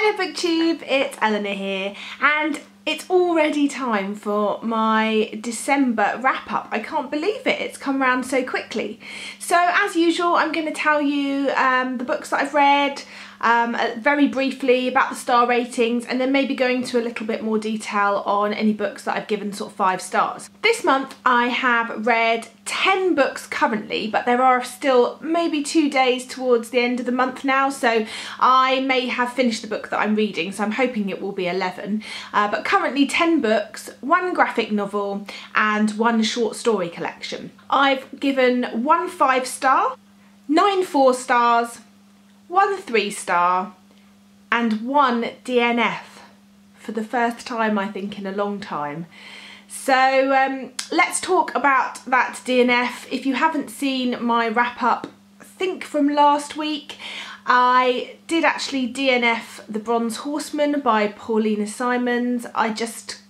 Hi there BookTube, it's Eleanor here and it's already time for my December wrap up. I can't believe it, it's come around so quickly. So as usual I'm going to tell you the books that I've read, very briefly about the star ratings, and then maybe go into a little bit more detail on any books that I've given sort of 5 stars. This month I have read 10 books currently, but there are still maybe 2 days towards the end of the month now, so I may have finished the book that I'm reading, so I'm hoping it will be 11. But currently 10 books, 1 graphic novel and 1 short story collection. I've given 1 5-star, 9 4-stars, 1 3-star and 1 DNF for the first time I think in a long time. So let's talk about that DNF. If you haven't seen my wrap up, I think from last week, I did actually DNF The Bronze Horseman by Paulina Simons. I just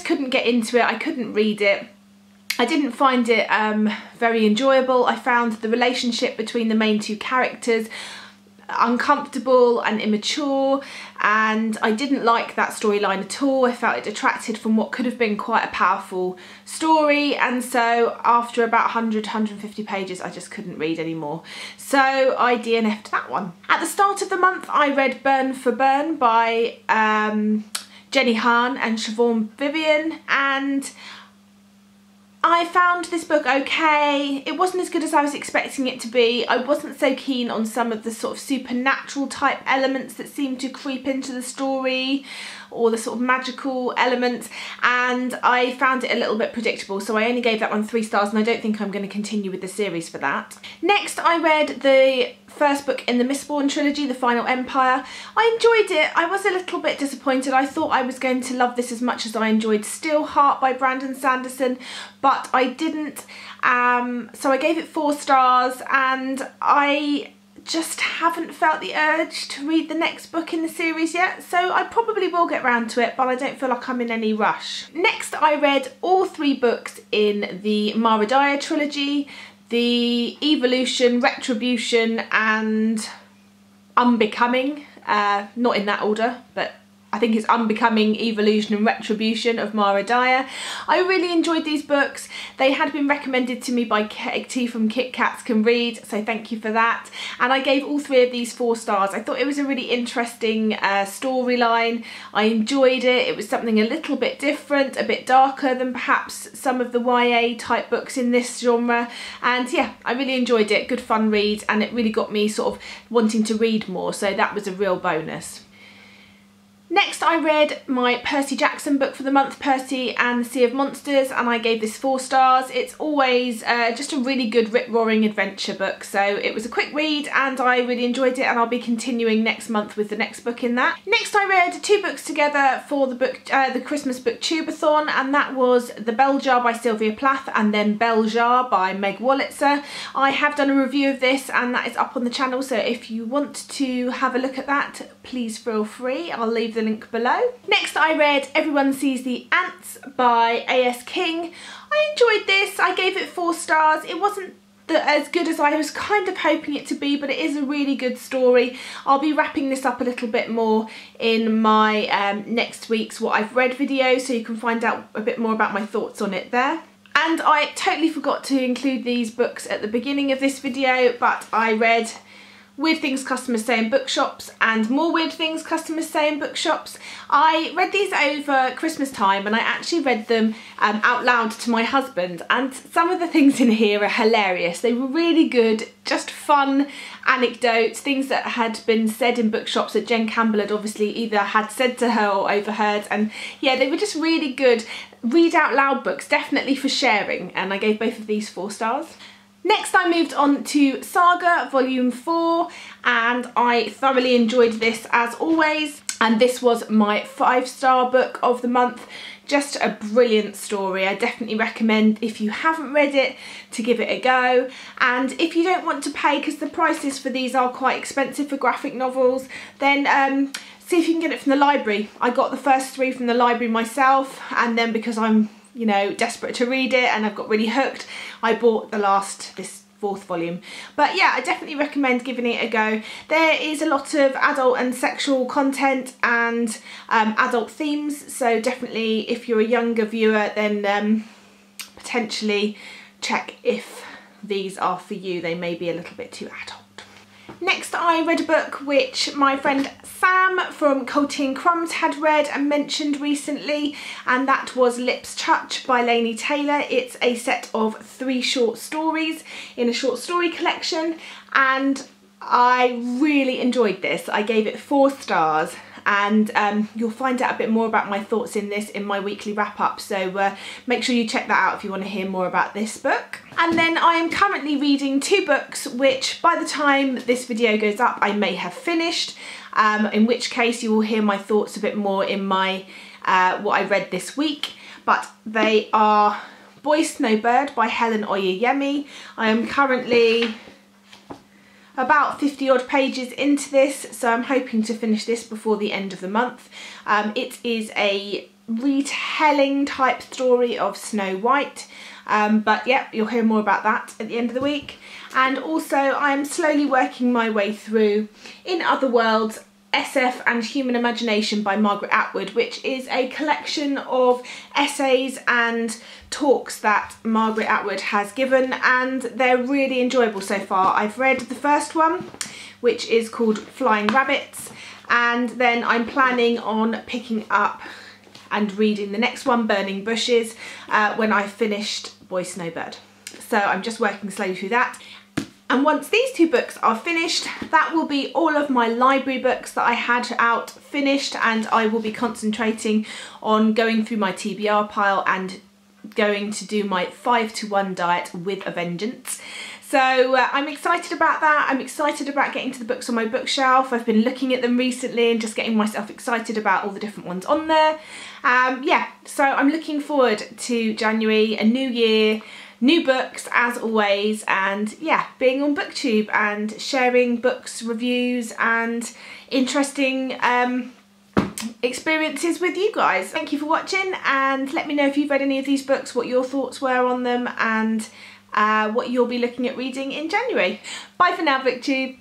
couldn't get into it, I couldn't read it. I didn't find it very enjoyable. I found the relationship between the main 2 characters uncomfortable and immature, and I didn't like that storyline at all. I felt it detracted from what could have been quite a powerful story, and so after about 100-150 pages I just couldn't read anymore. So I DNF'd that one. At the start of the month I read Burn for Burn by Jenny Han and Siobhan Vivian, and I found this book okay. It wasn't as good as I was expecting it to be. I wasn't so keen on some of the sort of supernatural type elements that seemed to creep into the story, or the sort of magical elements, and I found it a little bit predictable, so I only gave that one 3 stars, and I don't think I'm going to continue with the series for that. Next I read the first book in the Mistborn trilogy, The Final Empire. I enjoyed it. I was a little bit disappointed. I thought I was going to love this as much as I enjoyed Steelheart by Brandon Sanderson, but I didn't. So I gave it 4 stars, and I just haven't felt the urge to read the next book in the series yet, so I probably will get round to it, but I don't feel like I'm in any rush. Next I read all 3 books in the Mara Dyer trilogy, the Evolution, Retribution and Unbecoming, not in that order, but I think it's Unbecoming, Evolution and Retribution of Mara Dyer. I really enjoyed these books. They had been recommended to me by Katie from Kit Kats Can Read, so thank you for that. And I gave all 3 of these 4 stars. I thought it was a really interesting storyline. I enjoyed it. It was something a little bit different, a bit darker than perhaps some of the YA type books in this genre. And yeah, I really enjoyed it. Good fun read, and it really got me sort of wanting to read more, so that was a real bonus. Next I read my Percy Jackson book for the month, Percy and the Sea of Monsters, and I gave this 4 stars. It's always just a really good rip-roaring adventure book, so it was a quick read and I really enjoyed it, and I'll be continuing next month with the next book in that. Next I read 2 books together for the book, the Christmas Booktubeathon, and that was The Bell Jar by Sylvia Plath and then Bell Jar by Meg Wolitzer. I have done a review of this and that is up on the channel, so if you want to have a look at that, please feel free. I'll leave the link below. Next I read Everyone Sees the Ants by A.S. King. I enjoyed this. I gave it 4 stars. It wasn't as good as I was kind of hoping it to be, but it is a really good story. I'll be wrapping this up a little bit more in my next week's What I've Read video, so you can find out a bit more about my thoughts on it there. And I totally forgot to include these books at the beginning of this video, but I read Weird Things Customers Say in Bookshops and More Weird Things Customers Say in Bookshops. I read these over Christmas time, and I actually read them out loud to my husband, and some of the things in here are hilarious. They were really good, just fun anecdotes, things that had been said in bookshops that Jen Campbell had obviously either had said to her or overheard, and yeah, they were just really good read out loud books, definitely for sharing, and I gave both of these 4 stars. Next I moved on to Saga Volume 4, and I thoroughly enjoyed this as always, and this was my 5-star book of the month. Just a brilliant story. I definitely recommend, if you haven't read it, to give it a go. And if you don't want to pay, because the prices for these are quite expensive for graphic novels, then see if you can get it from the library. I got the first 3 from the library myself, and then because I'm, you know, desperate to read it and I've got really hooked, I bought this 4th volume. But yeah, I definitely recommend giving it a go. There is a lot of adult and sexual content and adult themes, so definitely if you're a younger viewer, then potentially check if these are for you. They may be a little bit too adult. Next, I read a book which my friend Sam from Culty and Crumbs had read and mentioned recently, and that was Lips Touch by Laini Taylor. It's a set of 3 short stories in a short story collection, and I really enjoyed this. I gave it 4 stars, and you'll find out a bit more about my thoughts in this in my weekly wrap up, so make sure you check that out if you want to hear more about this book. And then I am currently reading 2 books which by the time this video goes up I may have finished, in which case you will hear my thoughts a bit more in my what I read this week. But they are Boy Snowbird by Helen Oyeyemi. I am currently about 50 odd pages into this, so I'm hoping to finish this before the end of the month. It is a retelling type story of Snow White, but yeah, you'll hear more about that at the end of the week. And also I'm slowly working my way through In Other Worlds, SF and Human Imagination by Margaret Atwood, which is a collection of essays and talks that Margaret Atwood has given, and they're really enjoyable so far. I've read the first one, which is called Flying Rabbits, and then I'm planning on picking up and reading the next one, Burning Bushes, when I've finished Boy Snowbird. So I'm just working slowly through that. And once these 2 books are finished, that will be all of my library books that I had out finished, and I will be concentrating on going through my TBR pile and going to do my 5-to-1 diet with a vengeance. So I'm excited about that. I'm excited about getting to the books on my bookshelf. I've been looking at them recently and just getting myself excited about all the different ones on there. Yeah, so I'm looking forward to January, a new year, new books as always, and yeah, being on BookTube and sharing books, reviews and interesting experiences with you guys. Thank you for watching, and let me know if you've read any of these books, what your thoughts were on them, and what you'll be looking at reading in January. Bye for now, BookTube.